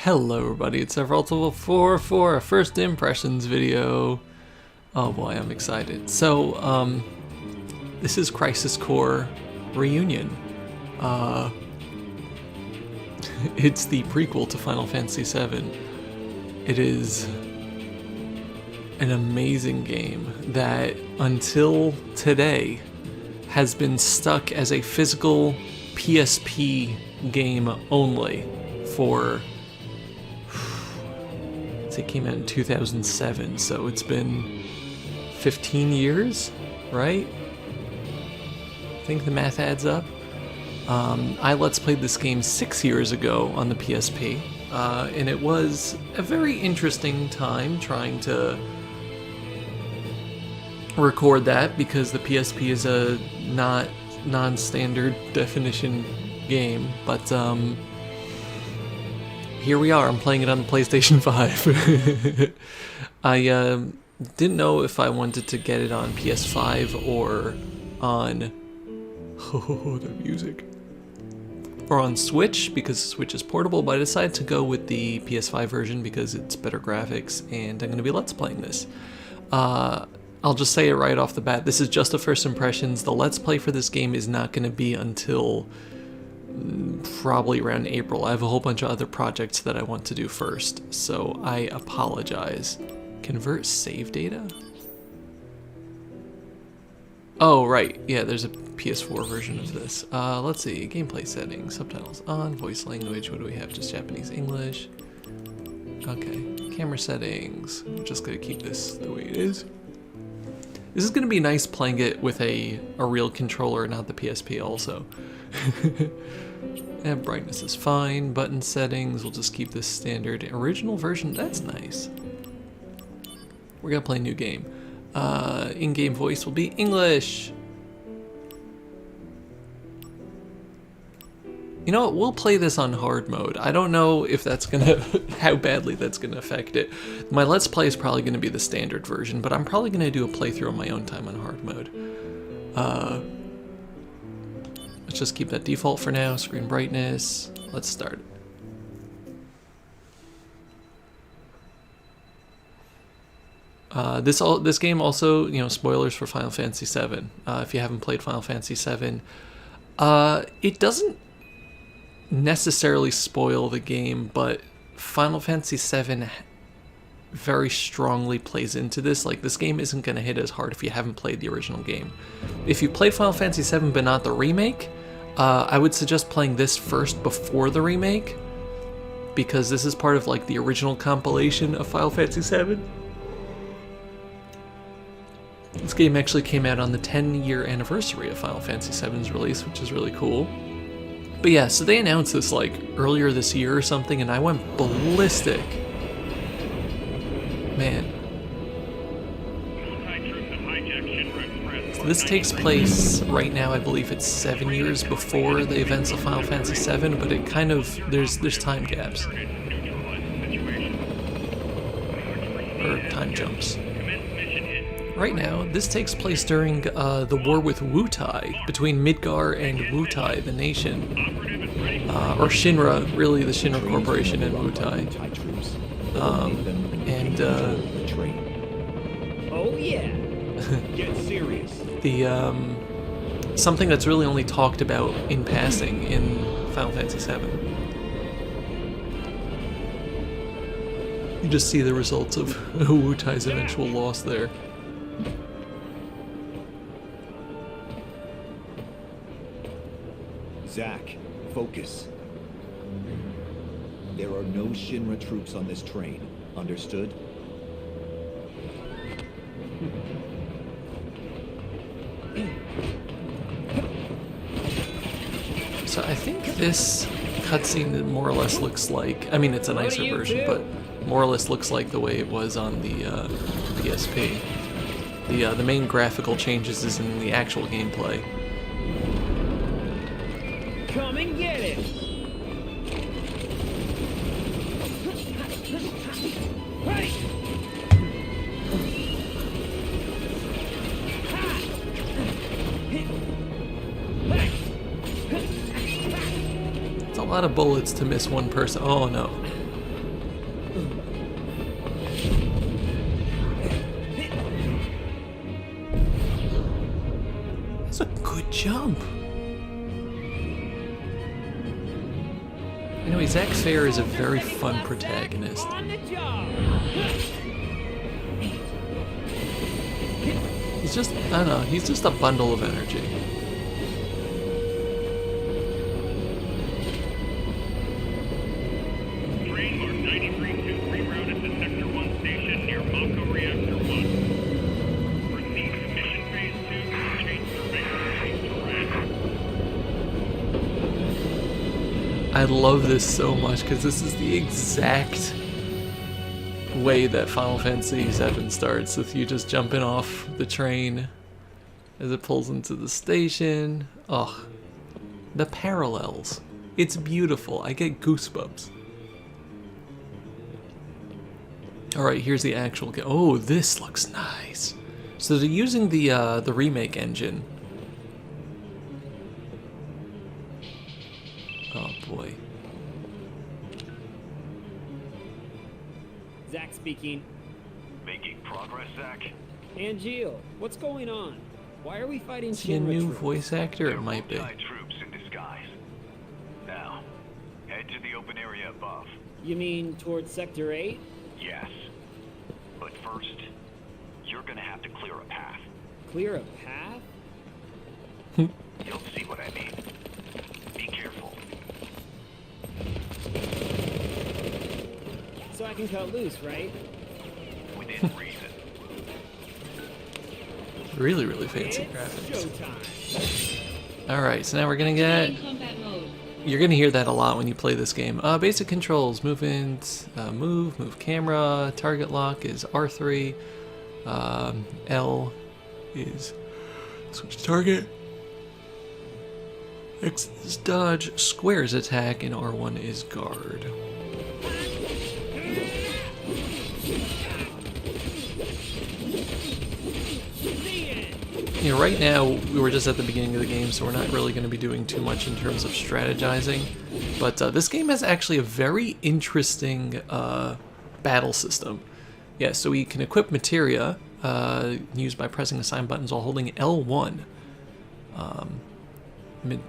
Hello everybody, it's Severaltable4 for a first impressions video. Oh boy, I'm excited. So, this is Crisis Core Reunion. It's the prequel to Final Fantasy VII. It is an amazing game that, until today, has been stuck as a physical PSP game only for... It came out in 2007, so it's been 15 years, right? I think the math adds up. I Let's Played this game 6 years ago on the PSP, and it was a very interesting time trying to record that because the PSP is a not non-standard definition game, but here we are, I'm playing it on the PlayStation 5. I didn't know if I wanted to get it on PS5 or on... Oh, the music. Or on Switch, because Switch is portable, but I decided to go with the PS5 version because it's better graphics, and I'm going to be Let's Playing this. I'll just say it right off the bat, this is just a first impressions. The Let's Play for this game is not going to be until... probably around April. I have a whole bunch of other projects that I want to do first, so I apologize. Convert save data? Oh, right. Yeah, there's a PS4 version of this. Let's see. Gameplay settings, subtitles on, voice language. What do we have? Just Japanese, English. Okay. Camera settings. I'm just going to keep this the way it is. This is going to be nice playing it with a real controller, not the PSP also. And brightness is fine. Button settings, we'll just keep this standard. Original version, that's nice. We're gonna play a new game. In-game voice will be English. You know what, we'll play this on hard mode. I don't know if that's gonna, how badly that's gonna affect it. My Let's Play is probably gonna be the standard version, but I'm probably gonna do a playthrough on my own time on hard mode. Let's just keep that default for now. Screen brightness. Let's start. This game also, you know, spoilers for Final Fantasy VII. If you haven't played Final Fantasy VII, it doesn't necessarily spoil the game, but Final Fantasy VII very strongly plays into this. Like, this game isn't going to hit as hard if you haven't played the original game. If you played Final Fantasy VII but not the remake, I would suggest playing this first before the remake, because this is part of like the original compilation of Final Fantasy VII. This game actually came out on the 10-year anniversary of Final Fantasy VII's release, which is really cool. But yeah, so they announced this like earlier this year or something, and I went ballistic. Man. So this takes place right now, I believe it's 7 years before the events of Final Fantasy VII, but it kind of, there's time gaps. Or time jumps. Right now, this takes place during the war with Wutai, between Midgar and Wutai, the nation. Or Shinra, really the Shinra Corporation and Wutai. Oh yeah. Get serious. Something that's really only talked about in passing in Final Fantasy VII. You just see the results of Wutai's eventual loss there. Zack, focus. There are no Shinra troops on this train. Understood? So I think this cutscene more or less looks like, I mean, it's a nicer version, but more or less looks like the way it was on the PSP. The main graphical changes is in the actual gameplay. Come and get it! It's a lot of bullets to miss one person. Oh no. jump. Anyway, Zach Fair is a very fun protagonist. On the job. He's just, I don't know, he's just a bundle of energy. Train mark 93-2 rerouted to Sector 1 station near Mako Reactor 1. Proceed to Mission Phase 2, change surveyor to red. I love this so much because this is the exact way that Final Fantasy VII starts, with you just jumping off the train as it pulls into the station. Oh, the parallels. It's beautiful. I get goosebumps. Alright, here's the actual game. Oh, this looks nice. So they're using the remake engine. Oh boy. Zach speaking. Making progress, Zach? Angeal, what's going on? Why are we fighting Is he a Shinra new troops? voice actor? It might be. Troops in disguise. Now, head to the open area above. You mean towards Sector 8? Yes. But first, you're gonna have to clear a path. Clear a path? You'll see what I mean. Be careful. So I can cut loose, right? Within reason. Really, really fancy It's graphics. showtime. Alright, so now we're gonna get... You're gonna hear that a lot when you play this game. Basic controls, movement, move camera, target lock is R3, L is switch target, X is dodge, square is attack, and R1 is guard. You know, right now, we were just at the beginning of the game, so we're not really going to be doing too much in terms of strategizing. But this game has actually a very interesting battle system. Yeah, so we can equip materia used by pressing assigned buttons while holding L1.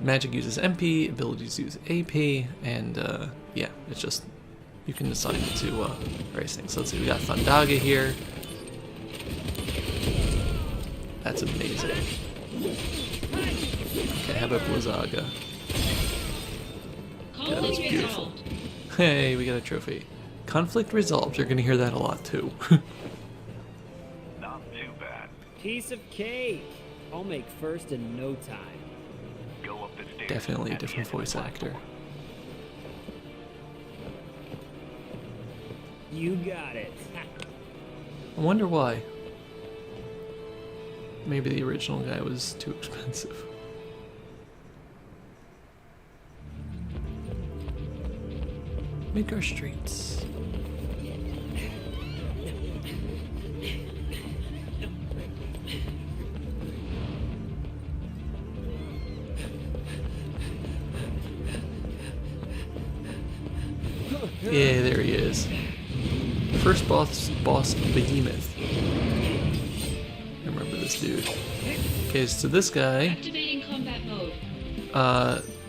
Magic uses MP, abilities use AP, and yeah, it's just, you can assign it to various things. So let's see, we got Thundaga here. That's amazing. Okay, how about Blizzaga? Yeah, that's beautiful. Hey, we got a trophy. Conflict resolved. You're gonna hear that a lot too. Not too bad. Piece of cake. I'll make first in no time. Go up the stairs. Definitely a at the different end of the voice actor. platform. You got it. I wonder why. Maybe the original guy was too expensive. Midgar Streets. Yeah, there he is. First boss Behemoth. I remember this dude. Okay, so this guy. Activating combat mode.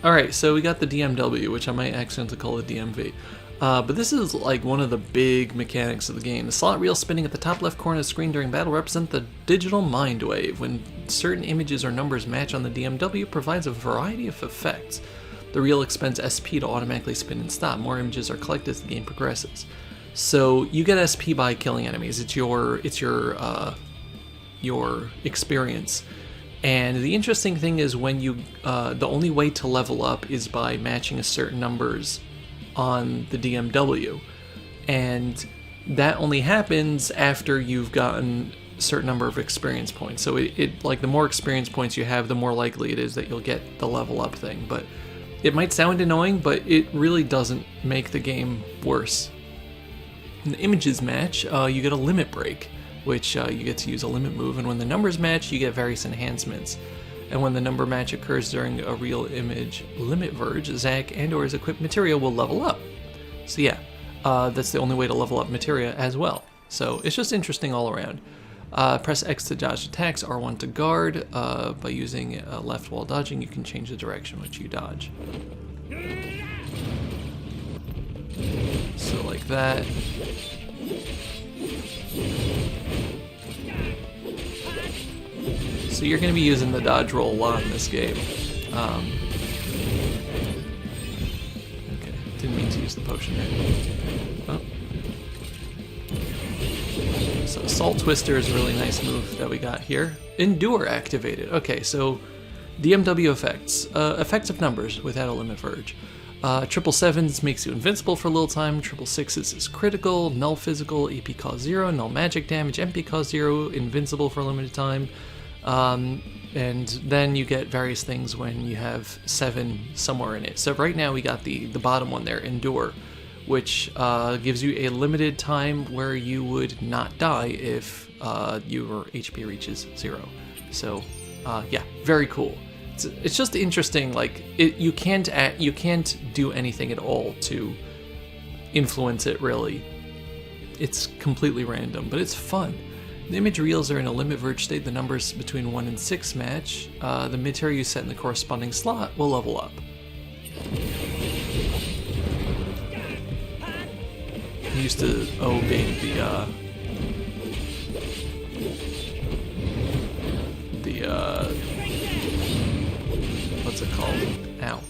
Alright, so we got the DMW, which I might accidentally call the DMV. But this is like one of the big mechanics of the game. The slot reel spinning at the top left corner of the screen during battle represents the digital mind wave. When certain images or numbers match on the DMW, provides a variety of effects. The reel expends SP to automatically spin and stop. More images are collected as the game progresses. So you get SP by killing enemies. It's your experience. And the interesting thing is when you the only way to level up is by matching a certain numbers on the DMW, and that only happens after you've gotten a certain number of experience points. So it like the more experience points you have, the more likely it is that you'll get the level up thing. But it might sound annoying, but it really doesn't make the game worse. In the images match, you get a limit break, which you get to use a limit move, and when the numbers match, you get various enhancements. And when the number match occurs during a real image limit verge, Zack and or his equipped materia will level up. So yeah, that's the only way to level up materia as well. So it's just interesting all around. Press X to dodge attacks, R1 to guard. By using left while dodging, you can change the direction which you dodge. So like that. So you're going to be using the dodge roll a lot in this game. Okay, didn't mean to use the potion there. Oh. So Assault Twister is a really nice move that we got here. Endure activated. Okay, so DMW effects. Effective numbers without a limit verge. 777s makes you invincible for a little time. 666s is critical. Null physical, AP cost 0. Null magic damage, MP cost 0. Invincible for a limited time. And then you get various things when you have 7 somewhere in it. So right now we got the bottom one there, Endure, which gives you a limited time where you would not die if your HP reaches 0. So yeah, very cool. It's just interesting. Like you can't do anything at all to influence it really. It's completely random, but it's fun. The image reels are in a limit verge state. The numbers between 1 and 6 match. The mid-tier you set in the corresponding slot will level up. I'm used to O being the what's it called? Ow.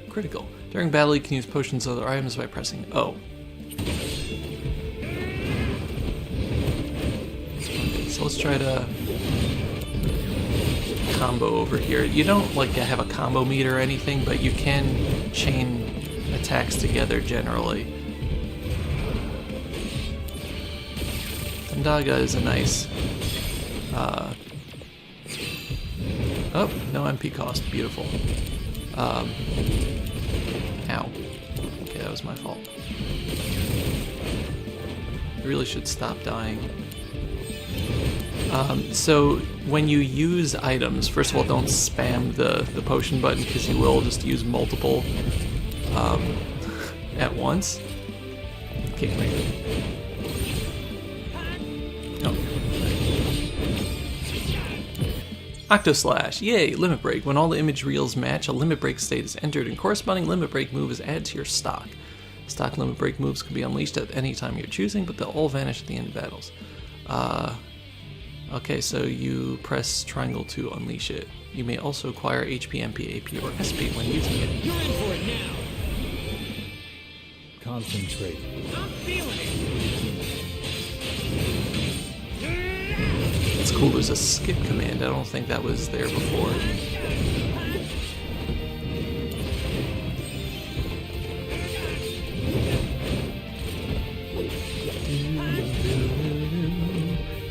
Critical. During battle, you can use potions or other items by pressing O. So let's try to combo over here. You don't like have a combo meter or anything, but you can chain attacks together generally. Tandaga is a nice oh, no MP cost. Beautiful. Ow. Okay, that was my fault. I really should stop dying. So when you use items, first of all, don't spam the potion button because you will just use multiple at once. Okay, come here. Oh. Octoslash, yay, limit break. When all the image reels match, a limit break state is entered and corresponding limit break move is added to your stock. Stock limit break moves can be unleashed at any time you're choosing, but they'll all vanish at the end of battles. Okay, so you press triangle to unleash it. You may also acquire HP, MP, AP, or SP when using it. You're in for it now. Concentrate. I'm feeling it. It's cool, there's a skip command. I don't think that was there before.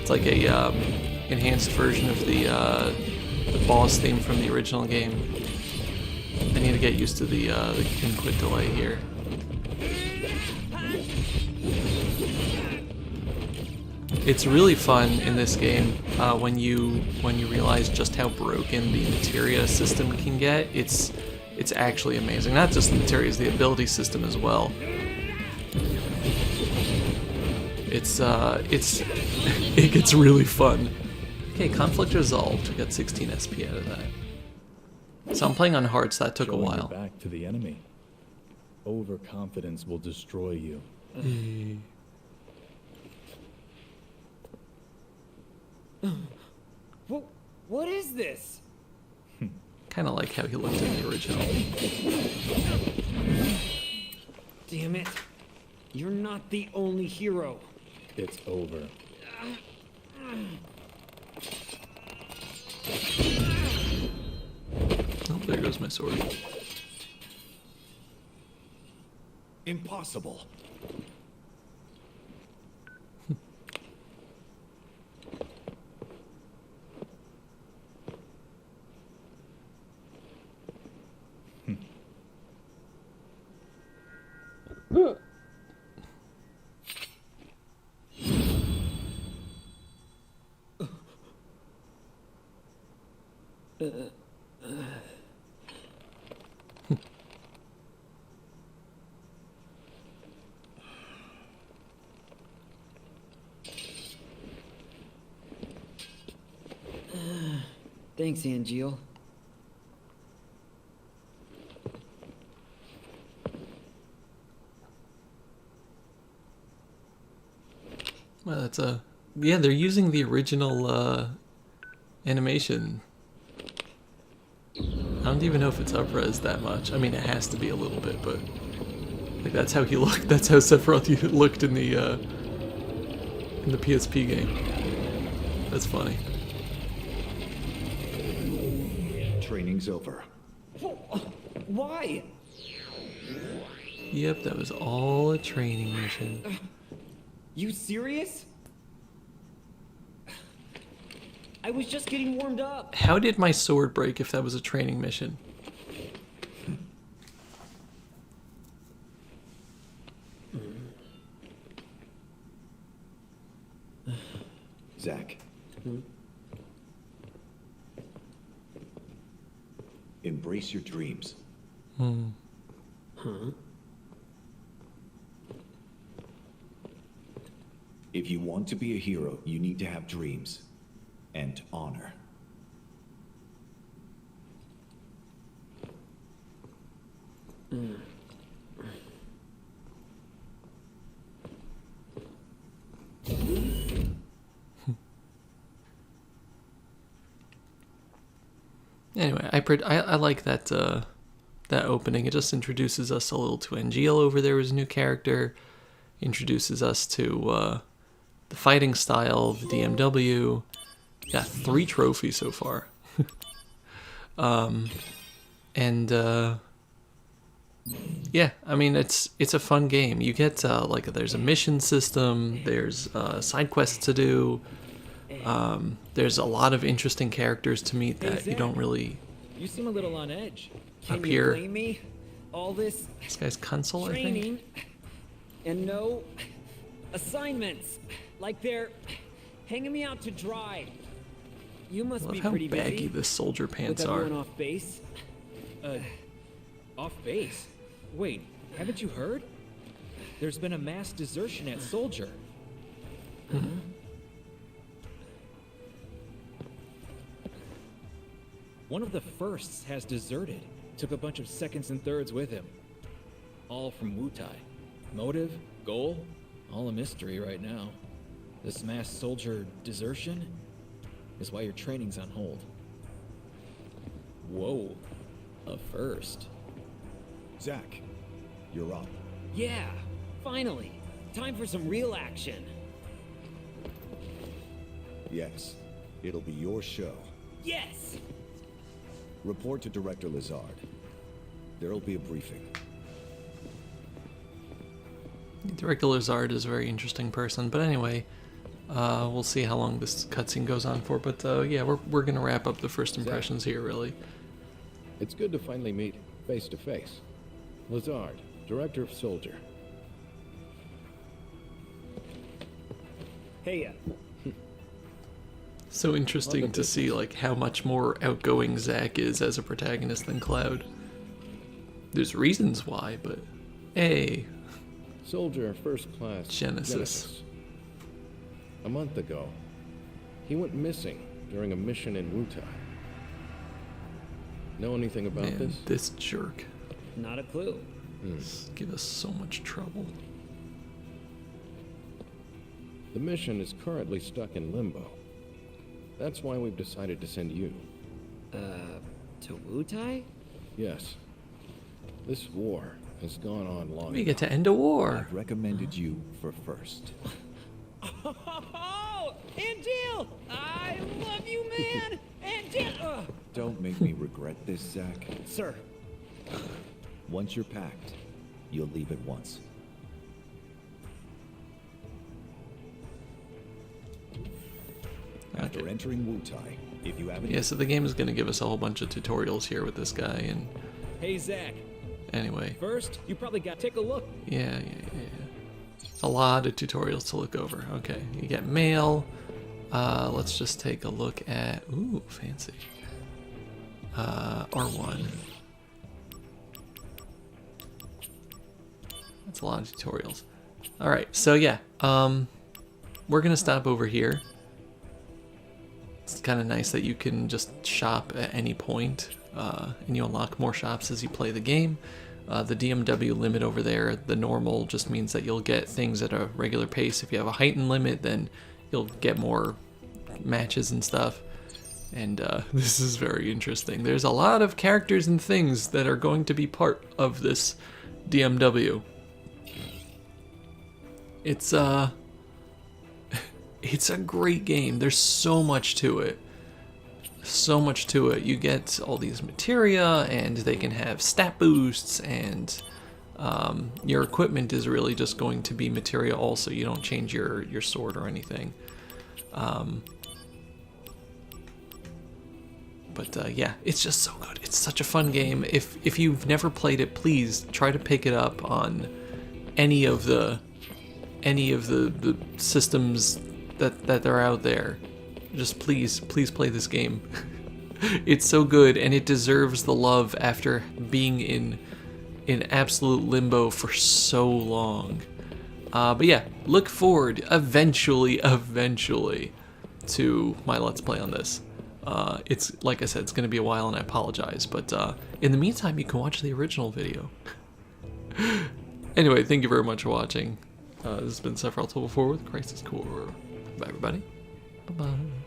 It's like a enhanced version of the boss theme from the original game. I need to get used to the input delay here. It's really fun in this game when you realize just how broken the materia system can get. It's actually amazing. Not just the materia, it's the ability system as well. It gets really fun. Okay, conflict resolved. We got 16 SP out of that. So I'm playing on hard, so that took a while. Back to the enemy. Overconfidence will destroy you. What is this? Kind of like how he looked in the original. Damn it. You're not the only hero. It's over. Oh, there goes my sword. Impossible. Thanks, Angel. Well, that's a... Yeah, they're using the original animation. I don't even know if it's up-res that much. I mean, it has to be a little bit, but... Like, that's how he looked. That's how Sephiroth looked in the PSP game. That's funny. Training's over. Why? Yep, that was all a training mission. You serious? I was just getting warmed up. How did my sword break if that was a training mission? Zack. Embrace your dreams. If you want to be a hero, you need to have dreams and honor. Anyway, I like that that opening. It just introduces us a little to Angeal over there as a new character. Introduces us to the fighting style, the DMW. Got 3 trophies so far. Yeah, I mean it's a fun game. You get like there's a mission system, there's side quests to do. There's a lot of interesting characters to meet that you don't really You seem a little on edge. Can up you here. blame me? All this This guy's console, I think. training and no assignments, like they're hanging me out to dry. You must I be love how pretty baggy busy the soldier with pants are. everyone off base. Off base? Wait, haven't you heard? There's been a mass desertion at Soldier. One of the firsts has deserted. Took a bunch of seconds and thirds with him. All from Wutai. Motive? Goal? All a mystery right now. This mass soldier desertion is why your training's on hold. Whoa. A first. Zack, you're up. Yeah, finally. Time for some real action. Yes, it'll be your show. Yes! Report to Director Lazard. There'll be a briefing. Director Lazard is a very interesting person, but anyway, we'll see how long this cutscene goes on for. But yeah, we're gonna wrap up the first impressions here, really. It's good to finally meet face to face. Lazard, Director of Soldier. Hey, So interesting to see like how much more outgoing Zack is as a protagonist than Cloud. There's reasons why, but hey, Soldier First Class Genesis. A month ago, he went missing during a mission in Wutai. Know anything about Man, this? this jerk. not a clue. Give us so much trouble. The mission is currently stuck in limbo. That's why we've decided to send you. To Wutai? Yes. This war has gone on long We get to end a war. I've recommended you for first. Oh, Angel! I love you, man! Angel! Don't make me regret this, Zack. Sir, Once you're packed, you'll leave at once. After Okay. entering Wutai, if you haven't... Yeah, so the game is going to give us a whole bunch of tutorials here with this guy, and Hey, Zack. anyway, First, you probably got to take a look. yeah. A lot of tutorials to look over. Okay, you get mail. Let's just take a look at, ooh, fancy. R1. That's a lot of tutorials. All right, so yeah, we're gonna stop over here. It's kind of nice that you can just shop at any point, and you unlock more shops as you play the game. The DMW limit over there, the normal, just means that you'll get things at a regular pace. If you have a heightened limit, then you'll get more matches and stuff. And this is very interesting. There's a lot of characters and things that are going to be part of this DMW. It's a great game. There's so much to it. So much to it. You get all these materia, and they can have stat boosts, and your equipment is really just going to be materia also. You don't change your sword or anything. But yeah, it's just so good. It's such a fun game. If you've never played it, please try to pick it up on any of the systems that are out there. Just please play this game. It's so good, and it deserves the love after being in absolute limbo for so long. But yeah, look forward eventually to my Let's Play on this. It's, like I said, it's going to be a while, and I apologize, but in the meantime, you can watch the original video. Anyway, thank you very much for watching. This has been Sephiroth Level 4 with Crisis Core. Bye, everybody. Bye-bye.